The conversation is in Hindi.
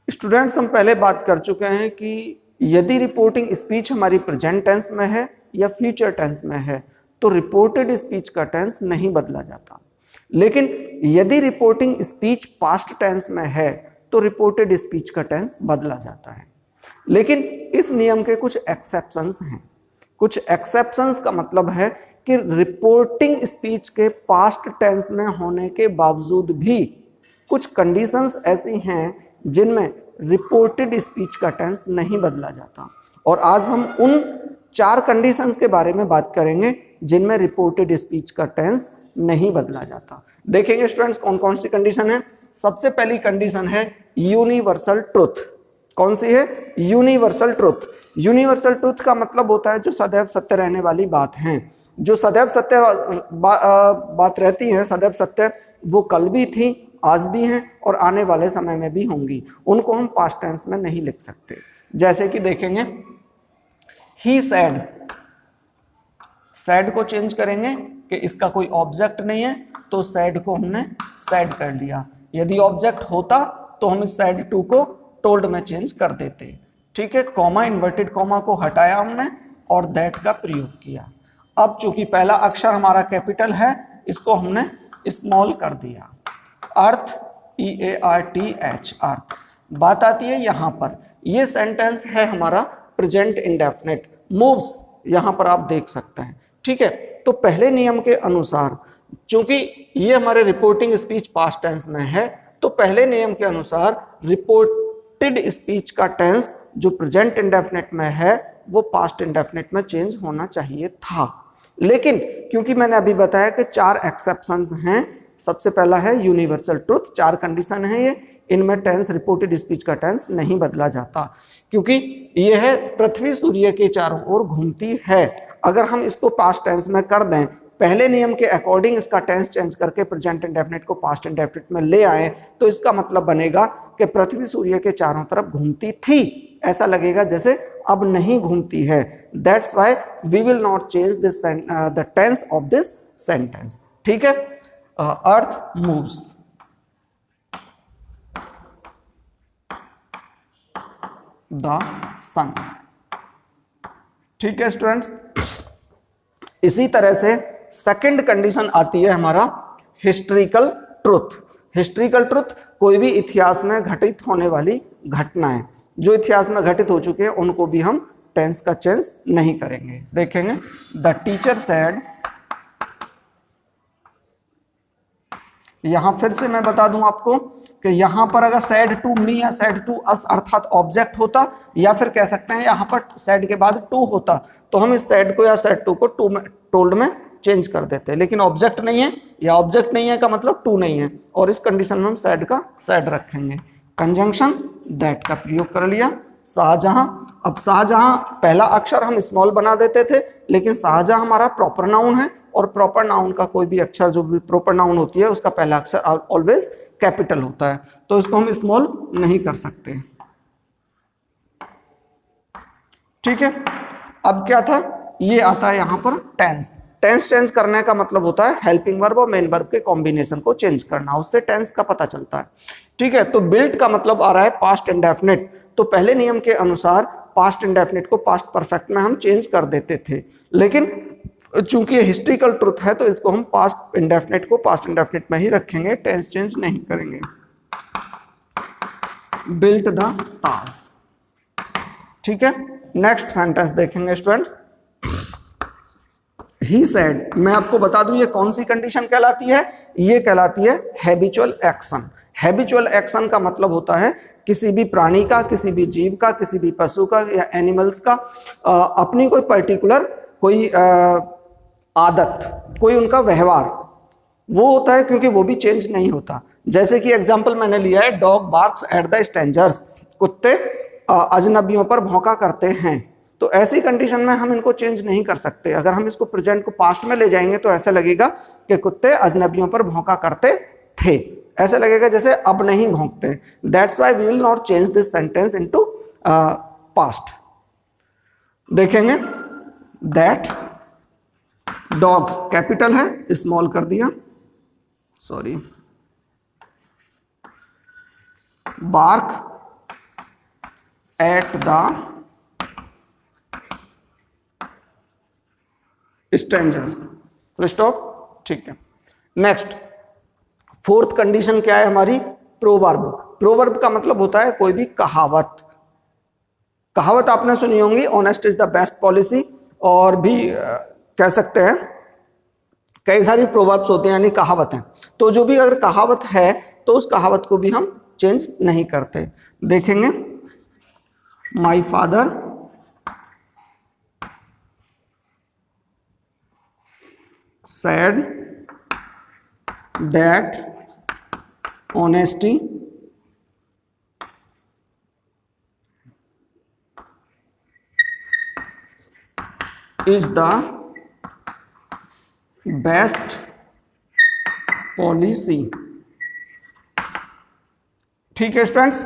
स्टूडेंट्स, हम पहले बात कर चुके हैं कि यदि रिपोर्टिंग स्पीच हमारी प्रेजेंट टेंस में है या फ्यूचर टेंस में है तो रिपोर्टेड स्पीच का टेंस नहीं बदला जाता। लेकिन यदि रिपोर्टिंग स्पीच पास्ट टेंस में है तो रिपोर्टेड स्पीच का टेंस बदला जाता है। लेकिन इस नियम के कुछ एक्सेप्शंस हैं। कुछ एक्सेप्शंस का मतलब है कि रिपोर्टिंग स्पीच के पास्ट टेंस में होने के बावजूद भी कुछ कंडीशंस ऐसी हैं जिनमें रिपोर्टेड स्पीच का टेंस नहीं बदला जाता। और आज हम उन 4 कंडीशंस के बारे में बात करेंगे जिनमें रिपोर्टेड स्पीच का टेंस नहीं बदला जाता। देखेंगे स्टूडेंट्स कौन कौन सी कंडीशन है। सबसे पहली कंडीशन है यूनिवर्सल ट्रुथ। कौन सी है? Universal truth. यूनिवर्सल ट्रुथ का मतलब होता है जो सदैव सत्य रहने वाली बात है। जो सदैव सत्य बात रहती है, सदैव सत्य, वो कल भी थी, आज भी हैं और आने वाले समय में भी होंगी। उनको हम पास्ट टेंस में नहीं लिख सकते। जैसे कि देखेंगे ही सैड, सैड को चेंज करेंगे कि इसका कोई ऑब्जेक्ट नहीं है तो सैड को हमने सैड कर लिया। यदि ऑब्जेक्ट होता तो हम इस सैड टू को टोल्ड में चेंज कर देते। ठीक है, कॉमा, इन्वर्टेड कॉमा को हटाया हमने और दैट का प्रयोग किया। अब चूंकि पहला अक्षर हमारा कैपिटल है इसको हमने स्मॉल कर दिया। अर्थ, EARTH, अर्थ। बात आती है यहां पर, ये सेंटेंस है हमारा प्रेजेंट इंडेफिनिट। मूव्स यहां पर आप देख सकते हैं। ठीक है, तो पहले नियम के अनुसार चूंकि ये हमारे रिपोर्टिंग स्पीच पास्ट टेंस में है तो पहले नियम के अनुसार रिपोर्टेड स्पीच का टेंस जो प्रेजेंट इंडेफिनिट में है वो पास्ट इंडेफिनिट में चेंज होना चाहिए था। लेकिन क्योंकि मैंने अभी बताया कि 4 एक्सेप्शंस हैं। सबसे पहला है यूनिवर्सल ट्रुथ। 4 कंडीशन है ये, इनमें टेंस, रिपोर्टेड स्पीच का टेंस नहीं बदला जाता क्योंकि यह है पृथ्वी सूर्य के चारों ओर घूमती है। अगर हम इसको पास्ट टेंस में कर दें, पहले नियम के अकॉर्डिंग इसका टेंस चेंज करके प्रेजेंट इंडेफिनिट को पास्ट इंडेफिनिट में ले आए तो इसका मतलब बनेगा कि पृथ्वी सूर्य के चारों तरफ घूमती थी। ऐसा लगेगा जैसे अब नहीं घूमती है। That's why we will not change this the tense of this sentence. ठीक है, अर्थ मूव्स, द सन। ठीक है स्टूडेंट्स, इसी तरह से सेकंड कंडीशन आती है हमारा हिस्ट्रिकल ट्रुथ। हिस्ट्रिकल ट्रुथ कोई भी इतिहास में घटित होने वाली घटनाएं जो इतिहास में घटित हो चुके हैं उनको भी हम टेंस का चेंज नहीं करेंगे। देखेंगे द टीचर सेड, यहां फिर से मैं बता दूं आपको कि यहां पर अगर सैड टू मी या सैड टू अस अर्थात ऑब्जेक्ट होता या फिर कह सकते हैं यहां पर सैड के बाद टू होता तो हम इस सैड को या सैड टू को टू में, टोल्ड में चेंज कर देते। लेकिन ऑब्जेक्ट नहीं है, या ऑब्जेक्ट नहीं है का मतलब टू नहीं है और इस कंडीशन में हम सैड का सैड रखेंगे। कंजंक्शन दैट का प्रयोग कर लिया। शाहजहां, अब शाहजहां पहला अक्षर हम स्मॉल बना देते थे लेकिन शाहजहां हमारा प्रॉपर नाउन है और प्रॉपर नाउन का कोई भी अक्षर जो भी प्रॉपर नाउन होती है उसका पहला अक्षर ऑलवेज कैपिटल होता है तो इसको हम स्मॉल नहीं कर सकते। ठीक है, अब क्या था, ये आता है यहां पर टेंस। टेंस चेंज करने का मतलब होता है हेल्पिंग वर्ब और मेन वर्ब के कॉम्बिनेशन को चेंज करना, उससे टेंस का पता चलता है। ठीक है, तो बिल्ट का मतलब आ रहा है पास्ट इंडेफिनिट। तो पहले नियम के अनुसार पास्ट इंडेफिनिट को पास्ट परफेक्ट में हम चेंज कर देते थे, लेकिन चूंकि हिस्ट्रिकल ट्रुथ है तो इसको हम पास्ट इंडेफिनिट को पास्ट इंडेफिनिट में ही रखेंगे, टेंस चेंज नहीं करेंगे। बिल्ट द ताज। ठीक है, नेक्स्ट सेंटेंस देखेंगे स्टूडेंट्स। ही सेड, मैं आपको बता दूं ये कौन सी कंडीशन कहलाती है, ये कहलाती है हैबिचुअल एक्शन। हैबिचुअल एक्शन का मतलब होता है किसी भी प्राणी का, किसी भी जीव का, किसी भी पशु का या एनिमल्स का अपनी कोई पर्टिकुलर कोई आदत, कोई उनका व्यवहार वो होता है क्योंकि वो भी चेंज नहीं होता। जैसे कि एग्जांपल मैंने लिया है, dog barks eight the strangers, कुत्ते अजनबियों पर भौंका करते हैं। तो ऐसी कंडीशन में हम इनको चेंज नहीं कर सकते। अगर हम इसको प्रेजेंट को पास्ट में ले जाएंगे तो ऐसा लगेगा कि कुत्ते अजनबियों पर भौंका करते थे, ऐसा लगेगा जैसे अब नहीं भौंकते। That's why we will not change this sentence into past. देखेंगे दैट डॉग्स कैपिटल है, स्मॉल कर दिया, sorry, bark at the strangers. Full stop. ठीक है। नेक्स्ट फोर्थ कंडीशन क्या है हमारी? प्रोवर्ब। प्रोवर्ब का मतलब होता है कोई भी कहावत। कहावत आपने सुनी होंगी, honest is the best policy, और भी कह सकते हैं कई सारी प्रोवर्ब्स होते हैं यानी कहावत हैं। तो जो भी अगर कहावत है तो उस कहावत को भी हम चेंज नहीं करते। देखेंगे, my father said that honesty is the best policy। ठीक है स्टूडेंट्स,